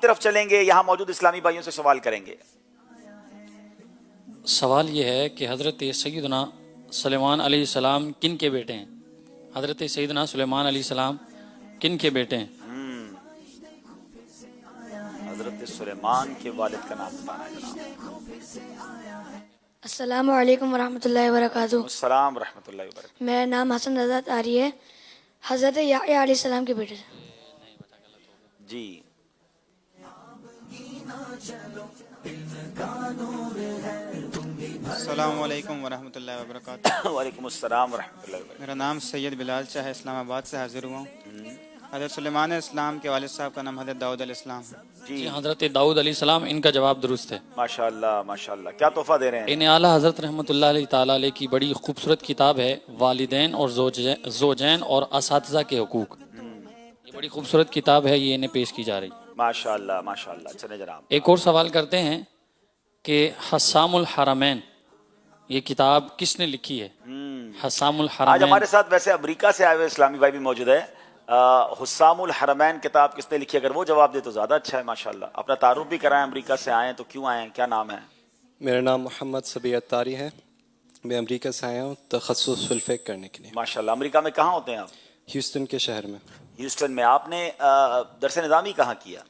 طرف چلیں گے, یہاں موجود اسلامی بھائیوں سے سوال کریں گے. سوال یہ ہے کہ حضرت سیدنا سلیمان علیہ السلام کن کے بیٹے ہیں؟ حضرت سیدنا سلیمان علیہ السلام کن کے بیٹے ہیں؟ حضرت سلیمان کے والد کا نام بتانا ہے جناب. السلام علیکم ورحمۃ اللہ وبرکاتہ. السلام ورحمۃ اللہ وبرکاتہ. میرا نام حسن رضا طاری ہے. حضرت یحییٰ علیہ السلام کے بیٹے تھے. جی السلام علیکم ورحمۃ اللہ وبرکاتہ. وعلیکم السلام ورحمۃ اللہ وبرکاتہ. میرا نام سید بلال شاہ ہے, اسلام آباد سے حاضر ہوا ہوں. حضرت سلیمان علیہ السلام کے والد صاحب کا نام حضرت داؤد علیہ السلام ہے. جی حضرت داؤد علیہ السلام, ان کا جواب درست ہے. ماشاء اللہ ماشاء اللہ. کیا تحفہ دے رہے ہیں؟ ان اعلیٰ حضرت رحمۃ اللہ علیہ تعالیٰ علیہ کی بڑی خوبصورت کتاب ہے والدین اور زوجین اور اساتذہ کے حقوق. یہ بڑی خوبصورت کتاب ہے, یہ انہیں پیش کی جا رہی. ماشاء اللہ ماشاء اللہ. چلے جناب. ایک اور سوال کرتے ہیں کہ حسام الحرمین یہ کتاب کس نے لکھی ہے؟ حسام آج الحرمین. ہمارے ساتھ ویسے امریکہ سے آئے ہوئے اسلامی بھائی بھی موجود ہے. حسام الحرمین کتاب کس نے لکھی؟ اگر وہ جواب دے تو زیادہ اچھا ہے. ماشاءاللہ. اپنا تعارف بھی کرائیں, امریکہ سے آئے ہیں تو کیوں آئے ہیں, کیا نام ہے؟ میرا نام محمد صبی اتاری ہے. میں امریکہ سے آیا ہوں تخصص فی الفقہ کرنے کے لیے. ماشاءاللہ. امریکہ میں کہاں ہوتے ہیں آپ؟ ہیوسٹن کے شہر میں. ہیوسٹن میں. آپ نے درس نظامی کہاں کیا؟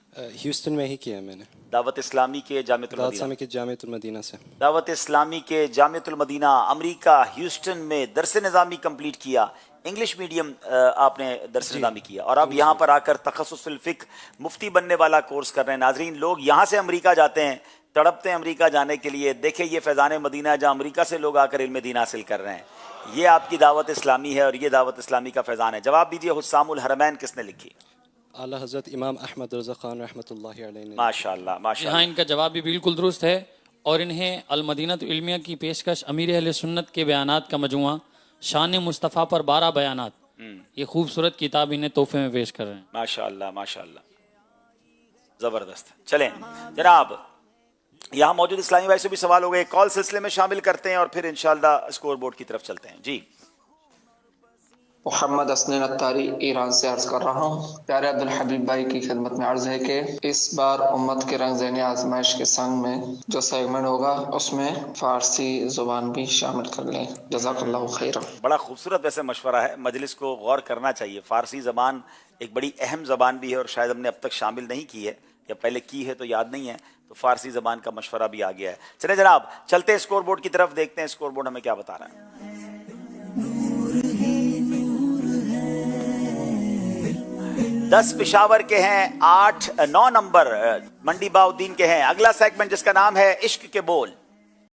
ہیوسٹن میں ہی کیا میں نے. دعوت اسلامی کے جامعۃ دعوت المدینہ. اسلامی کے جامعۃ المدینہ سے. دعوت اسلامی کے جامعۃ المدینہ امریکہ ہیوسٹن میں درس نظامی کمپلیٹ کیا. انگلش میڈیم آپ نے درس نظامی کیا, اور اب یہاں پر آ کر تخصص فی الفقہ مفتی بننے والا کورس کر رہے ہیں. ناظرین, لوگ یہاں سے امریکہ جاتے ہیں, تڑپتے ہیں امریکہ جانے کے لیے. دیکھیں یہ فیضان مدینہ ہے جہاں امریکہ سے لوگ آ کر علم دین حاصل کر رہے ہیں. یہ آپ کی دعوت اسلامی ہے اور یہ دعوت اسلامی کا فیضان ہے. جواب دیجئے, حسام الحرمین کس نے لکھی؟ اعلیٰ حضرت امام احمد رضا خان رحمۃ اللہ علیہ نے. ماشاءاللہ ماشاءاللہ. یہاں ان کا جواب بھی بالکل درست ہے, اور انہیں المدینۃ علمیہ کی پیشکش امیر اہل سنت کے بیانات کا مجموعہ شان مصطفیٰ پر 12 بیانات, یہ خوبصورت کتاب انہیں تحفے میں پیش کر رہے ہیں. ماشاءاللہ ماشاءاللہ. زبردست. چلیں جناب, یہاں موجود اسلامی بھائی سے بھی سوال ہو گئے, کال سلسلے میں شامل کرتے ہیں اور پھر انشاءاللہ اسکور بورڈ کی طرف چلتے ہیں. جی محمد اسنین اتاری ایران سے عرض کر رہا ہوں. پیارے عبدالحبیب بھائی کی خدمت میں عرض ہے کہ اس بار امت کے رنگ ذہنی آزمائش کے سنگ میں جو سیگمنٹ ہوگا اس میں فارسی زبان بھی شامل کر لیں. جزاک اللہ خیرا. بڑا خوبصورت ویسے مشورہ ہے, مجلس کو غور کرنا چاہیے. فارسی زبان ایک بڑی اہم زبان بھی ہے اور شاید ہم نے اب تک شامل نہیں کی ہے, یا پہلے کی ہے تو یاد نہیں ہے, تو فارسی زبان کا مشورہ بھی آ گیا ہے. چلیں جناب, چلتے ہیں اسکور بورڈ کی طرف, دیکھتے ہیں اسکور بورڈ ہمیں کیا بتا رہا ہے. 10 پشاور کے ہیں, 9 نمبر منڈی باؤدین کے ہیں. اگلا سیگمنٹ جس کا نام ہے عشق کے بول.